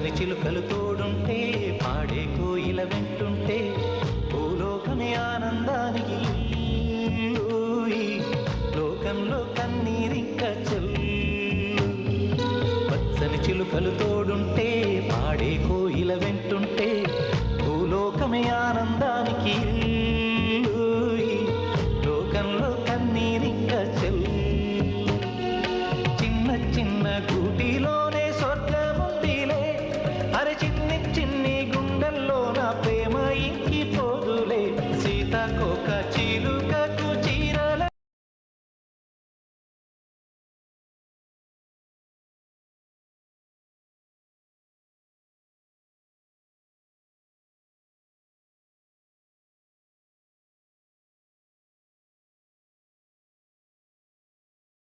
పచ్చని చిలుకలు తోడుంటే పాడే కోయిల వెంటుంటే భూలోకమే ఆనందానికి లోకంలో కన్నీరింక చెల్లు పచ్చని చిలుకలు తోడుంటే పాడే కోయిల వెంటుంటే భూలోకమే ఆనందానికి